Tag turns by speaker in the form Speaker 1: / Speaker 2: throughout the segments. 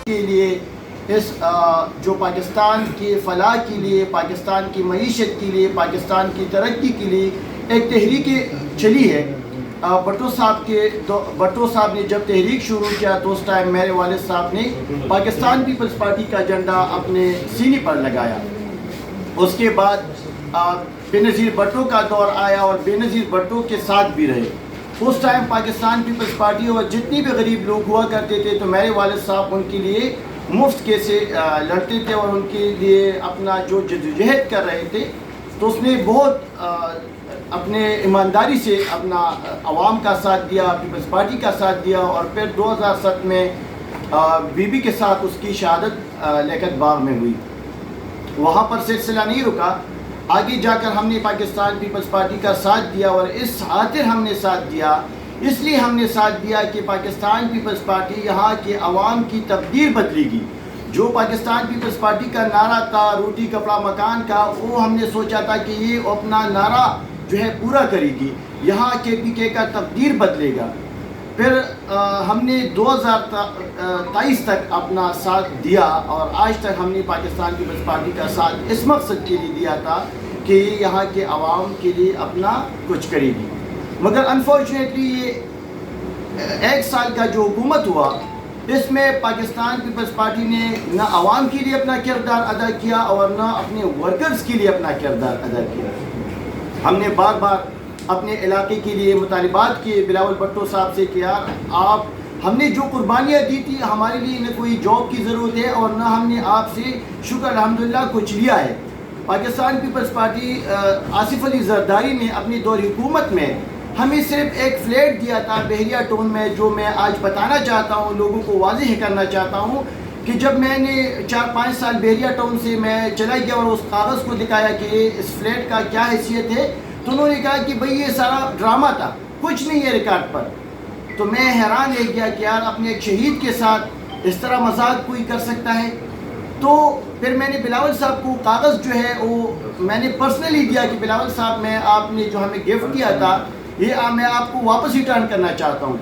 Speaker 1: کے لیے اس جو پاکستان کی فلاح کے لیے، پاکستان کی معیشت کے لیے، پاکستان کی ترقی کے لیے ایک تحریک چلی ہے۔ بھٹو صاحب نے جب تحریک شروع کیا تو اس ٹائم میرے والد صاحب نے پاکستان پیپلز پارٹی کا جھنڈا اپنے سینے پر لگایا۔ اس کے بعد بے نظیر بھٹو کا دور آیا اور بے نظیر بھٹو کے ساتھ بھی رہے۔ اس ٹائم پاکستان پیپلز پارٹی اور جتنی بھی غریب لوگ ہوا کرتے تھے تو میرے والد صاحب ان کے لیے مفت کیسے لڑتے تھے اور ان کے لیے اپنا جو جدوجہد کر رہے تھے، تو اس نے بہت اپنے ایمانداری سے اپنا عوام کا ساتھ دیا، پیپلز پارٹی کا ساتھ دیا، اور پھر 2007 میں بی بی کے ساتھ اس کی شہادت لیاقت باغ میں ہوئی۔ وہاں پر سلسلہ نہیں رکا، آگے جا کر ہم نے پاکستان پیپلز پارٹی کا ساتھ دیا، اور اس خاطر ہم نے ساتھ دیا، اس لیے ہم نے ساتھ دیا کہ پاکستان پیپلز پارٹی یہاں کے عوام کی تقدیر بدلے گی۔ جو پاکستان پیپلز پارٹی کا نعرہ تھا روٹی کپڑا مکان کا، وہ ہم نے سوچا تھا کہ یہ اپنا نعرہ جو ہے پورا کرے گی، یہاں کے پی کے کا تقدیر بدلے گا۔ پھر ہم نے 2023 تک اپنا ساتھ دیا، اور آج تک ہم نے پاکستان پیپلز پارٹی کا ساتھ اس مقصد کے لیے دیا تھا کہ یہ یہاں کے عوام کے لیے اپنا کچھ کرے گی۔ مگر انفارچونیٹلی یہ 1 سال کا جو حکومت ہوا، اس میں پاکستان پیپلز پارٹی نے نہ عوام کے لیے اپنا کردار ادا کیا اور نہ اپنے ورکرز کے لیے اپنا کردار ادا کیا۔ ہم نے بار بار اپنے علاقے کے لیے مطالبات کیے بلاول بھٹو صاحب سے کہ یار ہم نے جو قربانیاں دی تھی، ہمارے لیے نہ کوئی جاب کی ضرورت ہے اور نہ ہم نے آپ سے شکر الحمدللہ کچھ لیا ہے۔ پاکستان پیپلز پارٹی آصف علی زرداری نے اپنی دور حکومت میں ہمیں صرف ایک فلیٹ دیا تھا بحریہ ٹون میں، جو میں آج بتانا چاہتا ہوں، لوگوں کو واضح کرنا چاہتا ہوں کہ جب میں نے 4-5 سال بحریہ ٹاؤن سے میں چلا گیا اور اس کاغذ کو دکھایا کہ اس فلیٹ کا کیا حیثیت ہے، تو انہوں نے کہا کہ بھئی یہ سارا ڈرامہ تھا، کچھ نہیں ہے ریکارڈ پر۔ تو میں حیران رہ گیا کہ یار اپنے ایک شہید کے ساتھ اس طرح مذاق کوئی کر سکتا ہے۔ تو پھر میں نے بلاول صاحب کو کاغذ جو ہے وہ میں نے پرسنلی دیا کہ بلاول صاحب میں آپ نے جو ہمیں گفٹ کیا تھا یہ میں آپ کو واپس ریٹرن کرنا چاہتا ہوں۔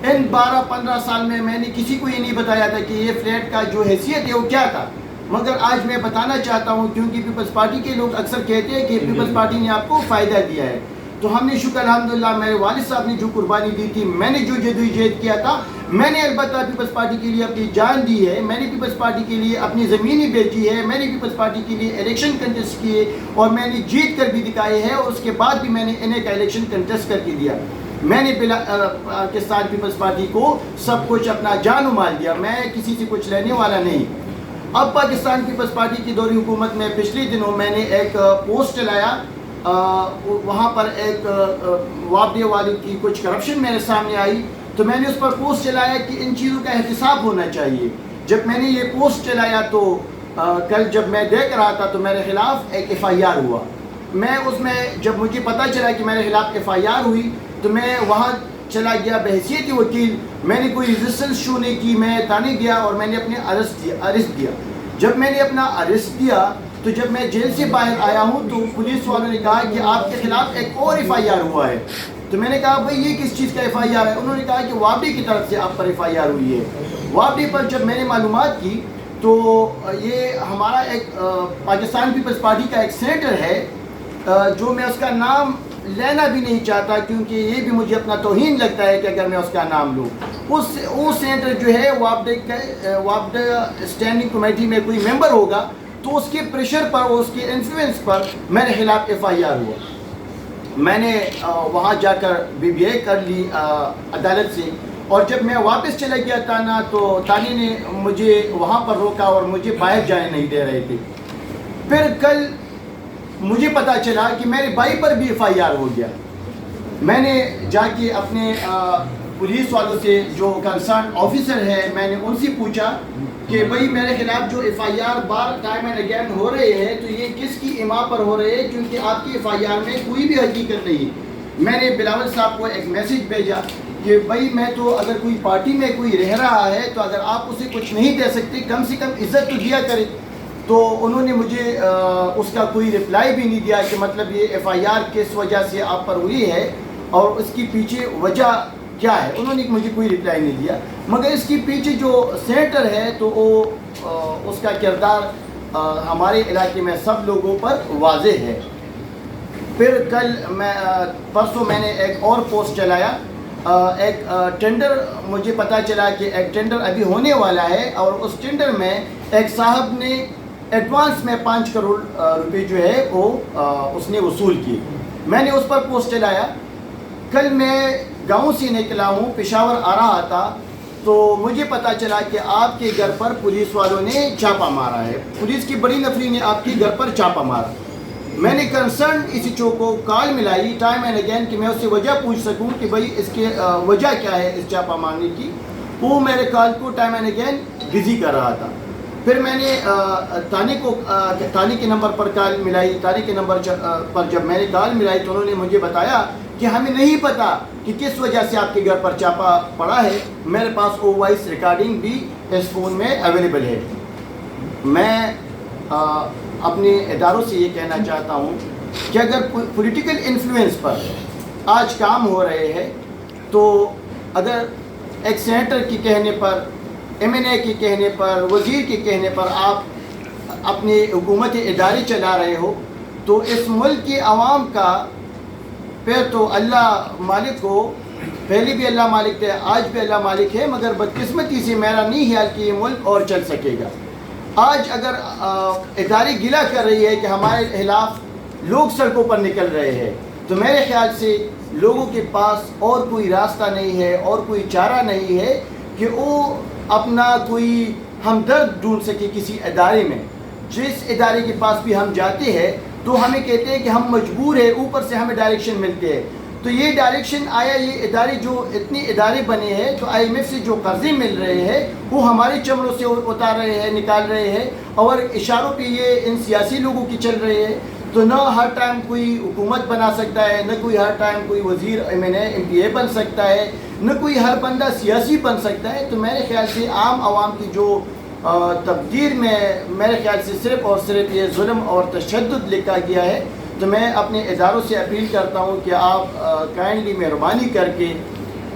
Speaker 1: ان 12-15 سال میں نے کسی کو یہ نہیں بتایا تھا کہ یہ فلیٹ کا جو حیثیت ہے وہ کیا تھا، مگر آج میں بتانا چاہتا ہوں کیونکہ پیپلز پارٹی کے لوگ اکثر کہتے ہیں کہ پیپلز پارٹی نے آپ کو فائدہ دیا ہے۔ تو ہم نے شکر الحمدللہ میرے والد صاحب نے جو قربانی دی تھی، میں نے جو جدوجہد کیا تھا، میں نے البتہ پیپلز پارٹی کے لیے اپنی جان دی ہے، میں نے پیپلز پارٹی کے لیے اپنی زمینیں بیچی ہے، میں نے پیپلز پارٹی کے لیے الیکشن کنٹیسٹ کیے اور میں نے جیت کر بھی دکھائے ہے، اور اس کے بعد بھی میں نے انہیں کا الیکشن کنٹیسٹ کر کے دیا۔ میں نے پاکستان پیپلز پارٹی کو سب کچھ اپنا جان و مال دیا، میں کسی سے کچھ لینے والا نہیں۔ اب پاکستان پیپلز پارٹی کی دوری حکومت میں پچھلے دنوں میں نے ایک پوسٹ چلایا، وہاں پر ایک وابڈے والے کی کچھ کرپشن میرے سامنے آئی، تو میں نے اس پر پوسٹ چلایا کہ ان چیزوں کا احتساب ہونا چاہیے۔ جب میں نے یہ پوسٹ چلایا تو کل جب میں دیکھ رہا تھا تو میرے خلاف ایک FIR ہوا۔ میں اس میں جب مجھے پتہ چلا کہ میرے خلاف FIR ہوئی تو میں وہاں چلا گیا بحیثیت وکیل، میں نے کوئی ریزسٹنس شو نہیں کی، میں تانے گیا اور میں نے اپنے ارسٹ دیا۔ جب میں نے اپنا ارسٹ دیا تو جب میں جیل سے باہر آیا ہوں تو پولیس والوں نے کہا کہ آپ کے خلاف ایک اور FIR ہوا ہے۔ تو میں نے کہا بھئی یہ کس چیز کا FIR ہے؟ انہوں نے کہا کہ وابڈے کی طرف سے آپ پر FIR ہوئی ہے۔ وابڈے پر جب میں نے معلومات کی تو یہ ہمارا ایک پاکستان پیپلز پارٹی کا ایک سینیٹر ہے، جو میں اس کا نام لینا بھی نہیں چاہتا کیونکہ یہ بھی مجھے اپنا توہین لگتا ہے کہ اگر میں اس کا نام لوں۔ وہ سینیٹر جو ہے وابڈے اسٹینڈنگ کمیٹی میں کوئی ممبر ہوگا، تو اس کے پریشر پر اور اس کے انفلوئنس پر میرے خلاف FIR ہوا۔ میں نے وہاں جا کر BBA کر لی عدالت سے، اور جب میں واپس چلا گیا تانا تو تانی نے مجھے وہاں پر روکا اور مجھے باہر جانے نہیں دے رہے تھے۔ پھر کل مجھے پتہ چلا کہ میرے بھائی پر بھی FIR ہو گیا۔ میں نے جا کے اپنے پولیس والوں سے جو کنسرن آفیسر ہے میں نے ان سے پوچھا کہ بھئی میرے خلاف جو FIR بار ٹائم اینڈ اگین ہو رہے ہیں تو یہ کس کی اما پر ہو رہے ہیں، کیونکہ آپ کی FIR میں کوئی بھی حقیقت نہیں۔ میں نے بلاول صاحب کو ایک میسیج بھیجا کہ بھئی میں تو اگر کوئی پارٹی میں کوئی رہ رہا ہے تو اگر آپ اسے کچھ نہیں دے سکتے کم سے کم عزت تو دیا کرے۔ تو انہوں نے مجھے اس کا کوئی رپلائی بھی نہیں دیا کہ مطلب یہ FIR کس وجہ سے آپ پر ہوئی ہے اور اس کی پیچھے وجہ کیا ہے. انہوں نے مجھے کوئی رپلائی نہیں دیا. مگر اس کے پیچھے جو سینیٹر ہے تو وہ اس کا کردار ہمارے علاقے میں سب لوگوں پر واضح ہے. پھر پرسوں میں نے ایک اور پوسٹ چلایا. ایک ٹینڈر مجھے پتہ چلا کہ ایک ٹینڈر ابھی ہونے والا ہے اور اس ٹینڈر میں ایک صاحب نے ایڈوانس میں 5 کروڑ روپے جو ہے وہ اس نے وصول کی. میں نے اس پر پوسٹ چلایا. کل میں گاؤں سے نکلا ہوں, پشاور آ رہا تھا تو مجھے پتہ چلا کہ آپ کے گھر پر پولیس والوں نے چھاپا مارا ہے. پولیس کی بڑی نفری نے آپ کے گھر پر چھاپا مارا. میں نے کنسرن اسی چو کو کال ملائی ٹائم اینڈ اگین کہ میں اس سے وجہ پوچھ سکوں کہ بھائی اس کے وجہ کیا ہے اس چھاپا مارنے کی. وہ میرے کال کو ٹائم اینڈ اگین بزی کر رہا تھا. پھر میں نے تھانے کے نمبر پر کال ملائی. تھانے کے نمبر پر جب میں نے کال ملائی تو انہوں نے مجھے بتایا کہ ہمیں نہیں پتہ کہ کس وجہ سے آپ کے گھر پر چھاپا پڑا ہے. میرے پاس وہ وائس ریکارڈنگ بھی اس فون میں اویلیبل ہے. میں اپنے اداروں سے یہ کہنا چاہتا ہوں کہ اگر پولیٹیکل انفلوئنس پر آج کام ہو رہے ہیں تو اگر ایک سینیٹر کے کہنے پر, MNA کے کہنے پر, وزیر کے کہنے پر آپ اپنے حکومتی ادارے چلا رہے ہو تو اس ملک کی عوام کا پھر تو اللہ مالک ہو. پہلے بھی اللہ مالک تھے, آج بھی اللہ مالک ہے, مگر بدقسمتی سے میرا نہیں خیال کہ یہ ملک اور چل سکے گا. آج اگر ادارے گلہ کر رہی ہے کہ ہمارے خلاف لوگ سڑکوں پر نکل رہے ہیں تو میرے خیال سے لوگوں کے پاس اور کوئی راستہ نہیں ہے اور کوئی چارہ نہیں ہے کہ وہ اپنا کوئی ہمدرد ڈھونڈ سکے کسی ادارے میں. جس ادارے کے پاس بھی ہم جاتے ہیں تو ہمیں کہتے ہیں کہ ہم مجبور ہیں, اوپر سے ہمیں ڈائریکشن ملتے ہیں. تو یہ ڈائریکشن آیا, یہ ادارے جو اتنے ادارے بنے ہیں تو IMF سے جو قرضے مل رہے ہیں وہ ہمارے چمڑوں سے اتار رہے ہیں, نکال رہے ہیں, اور اشاروں پہ یہ ان سیاسی لوگوں کی چل رہے ہیں. تو نہ ہر ٹائم کوئی حکومت بنا سکتا ہے, نہ کوئی ہر ٹائم کوئی وزیر MNA MPA بن سکتا ہے, نہ کوئی ہر بندہ سیاسی بن سکتا ہے. تو میرے خیال سے عام عوام کی جو تقدیر میں میرے خیال سے صرف اور صرف یہ ظلم اور تشدد لکھا گیا ہے. تو میں اپنے اداروں سے اپیل کرتا ہوں کہ آپ کائنڈلی مہربانی کر کے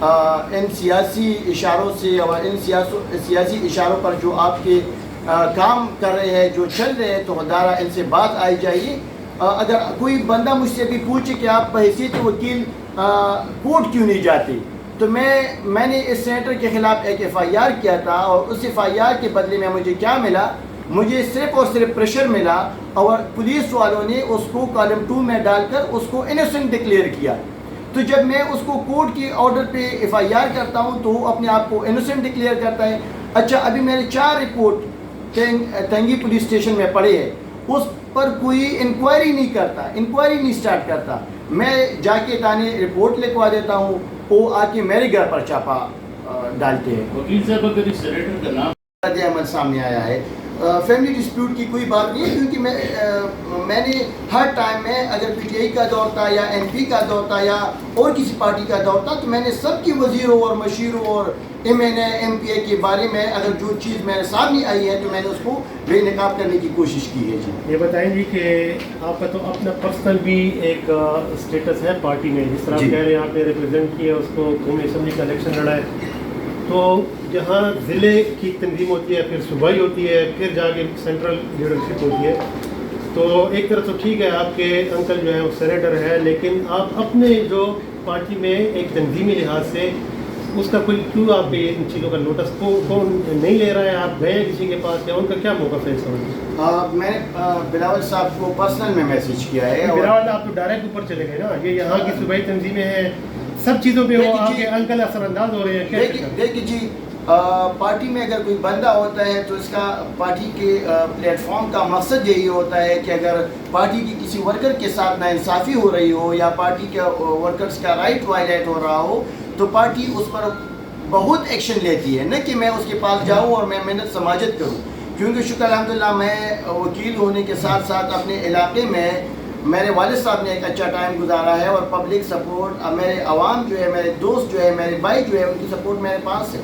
Speaker 1: ان سیاسی اشاروں سے اور ان سیاسی اشاروں پر جو آپ کے کام کر رہے ہیں, جو چل رہے ہیں, تو خدارہ ان سے بات آئی جائیے. اگر کوئی بندہ مجھ سے بھی پوچھے کہ آپ بحیثیت وکیل کورٹ کیوں نہیں جاتے, تو میں نے اس سینیٹر کے خلاف ایک FIR کیا تھا, اور اس FIR کے بدلے میں مجھے کیا ملا, مجھے صرف اور صرف پریشر ملا, اور پولیس والوں نے اس کو کالم 2 میں ڈال کر اس کو انوسنٹ ڈکلیئر کیا. تو جب میں اس کو کورٹ کی آرڈر پہ FIR کرتا ہوں تو وہ اپنے آپ کو انوسنٹ ڈکلیئر کرتا ہے. اچھا, ابھی میرے 4 رپورٹ تنگی پولیس اسٹیشن میں پڑے ہیں, اس پر کوئی انکوائری نہیں کرتا, انکوائری نہیں سٹارٹ کرتا. میں جا کے تانے رپورٹ لکھوا دیتا ہوں, وہ آ کے میرے گھر پر چھاپا ڈالتے ہیں.
Speaker 2: وکیل صاحب, اگر اس سینیٹر کا نام
Speaker 1: عمل سامنے آیا ہے, فیملی ڈسپیوٹ کی کوئی بات نہیں ہے, کیونکہ میں نے ہر ٹائم میں اگر PTI کا دور تھا یا MP کا دور تھا یا اور کسی پارٹی کا دور تھا, تو میں نے سب کی وزیروں اور مشیروں اور MNA MPA کے بارے میں اگر جو چیز میرے سامنے آئی ہے تو میں نے اس کو بے نقاب کرنے کی کوشش کی ہے. جی
Speaker 3: یہ بتائیں جی کہ آپ کا تو اپنا پرسنل بھی ایک اسٹیٹس ہے پارٹی میں, جس طرح آپ کہہ رہے ہیں آپ نے ریپرزینٹ کیا اس کو قومی اسمبلی کا الیکشن لڑا ہے, تو جہاں ضلع کی تنظیم ہوتی ہے, پھر صوبائی ہوتی ہے, پھر جا کے سینٹرل لیڈرشپ ہوتی ہے, تو ایک طرح تو ٹھیک ہے آپ کے انکل جو ہے وہ سینیٹر ہے, لیکن آپ اپنے جو پارٹی میں ایک تنظیمی لحاظ سے اس کا کوئی کیوں آپ ان چیزوں کا نوٹس کون نہیں لے رہا ہے؟ آپ گئے کسی کے پاس یا ان کا کیا موقف ہے اس سمجھ؟
Speaker 1: میں بلاول صاحب کو پرسنل میں میسیج کیا ہے.
Speaker 3: بلاول آپ تو ڈائریکٹ اوپر چلے گئے نا, یہ یہاں کی صوبائی تنظیمیں ہیں, سب چیزوں پہ وہ آپ کے انکل اثر انداز ہو رہے ہیں.
Speaker 1: دیکھیے جی, پارٹی میں اگر کوئی بندہ ہوتا ہے تو اس کا پارٹی کے پلیٹ فارم کا مقصد یہی ہوتا ہے کہ اگر پارٹی کی کسی ورکر کے ساتھ ناانصافی ہو رہی ہو یا پارٹی کے ورکرز کا رائٹ وائلیٹ ہو رہا ہو تو پارٹی اس پر بہت ایکشن لیتی ہے, نہ کہ میں اس کے پاس جاؤں اور میں محنت سماجت کروں. کیونکہ شکر الحمدللہ میں وکیل ہونے کے ساتھ ساتھ اپنے علاقے میں میرے والد صاحب نے ایک اچھا ٹائم گزارا ہے, اور پبلک سپورٹ, میرے عوام جو ہے, میرے دوست جو ہے, میرے بھائی جو ہے, ان کی سپورٹ میرے پاس ہے.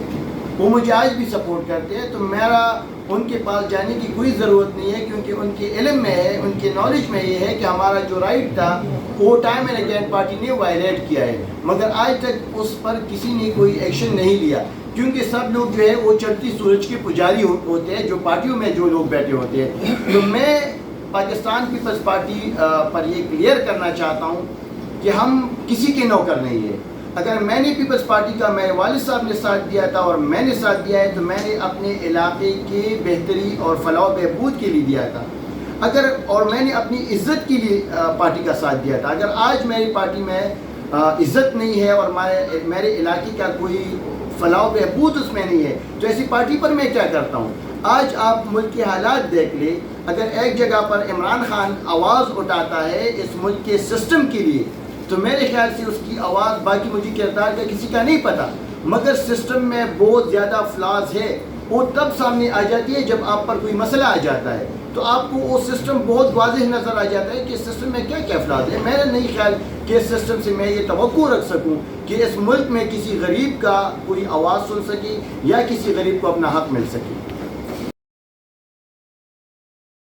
Speaker 1: وہ مجھے آج بھی سپورٹ کرتے ہیں، تو میرا ان کے پاس جانے کی کوئی ضرورت نہیں ہے، کیونکہ ان کے علم میں ہے، ان کے نالج میں یہ ہے کہ ہمارا جو رائٹ تھا وہ ٹائم اینڈ اگین پارٹی نے وائلیٹ کیا ہے، مگر آج تک اس پر کسی نے کوئی ایکشن نہیں لیا، کیونکہ سب لوگ جو ہے وہ چڑھتی سورج کے پجاری ہوتے ہیں، جو پارٹیوں میں جو لوگ بیٹھے ہوتے ہیں۔ تو میں پاکستان پیپلز پارٹی پر یہ کلیئر کرنا چاہتا ہوں کہ ہم کسی کے نوکر نہیں ہیں۔ اگر میں نے پیپلز پارٹی کا میرے والد صاحب نے ساتھ دیا تھا اور میں نے ساتھ دیا ہے، تو میں نے اپنے علاقے کے بہتری اور فلاح و بہبود کے لیے دیا تھا، اور میں نے اپنی عزت کے لیے پارٹی کا ساتھ دیا تھا۔ اگر آج میری پارٹی میں عزت نہیں ہے اور میرے علاقے کا کوئی فلاح و بہبود اس میں نہیں ہے، تو ایسی پارٹی پر میں کیا کرتا ہوں؟ آج آپ ملک کے حالات دیکھ لیں، اگر ایک جگہ پر عمران خان آواز اٹھاتا ہے اس ملک کے سسٹم کے لیے، تو میرے خیال سے اس کی آواز باقی مجھے کردار کا کسی کا نہیں پتہ، مگر سسٹم میں بہت زیادہ فلاز ہے، وہ تب سامنے آ جاتی ہے جب آپ پر کوئی مسئلہ آ جاتا ہے، تو آپ کو وہ سسٹم بہت واضح نظر آ جاتا ہے کہ اس سسٹم میں کیا کیا فلاز ہے۔ میرا نہیں خیال کہ اس سسٹم سے میں یہ توقع رکھ سکوں کہ اس ملک میں کسی غریب کا کوئی آواز سن سکے یا کسی غریب کو اپنا حق مل سکے۔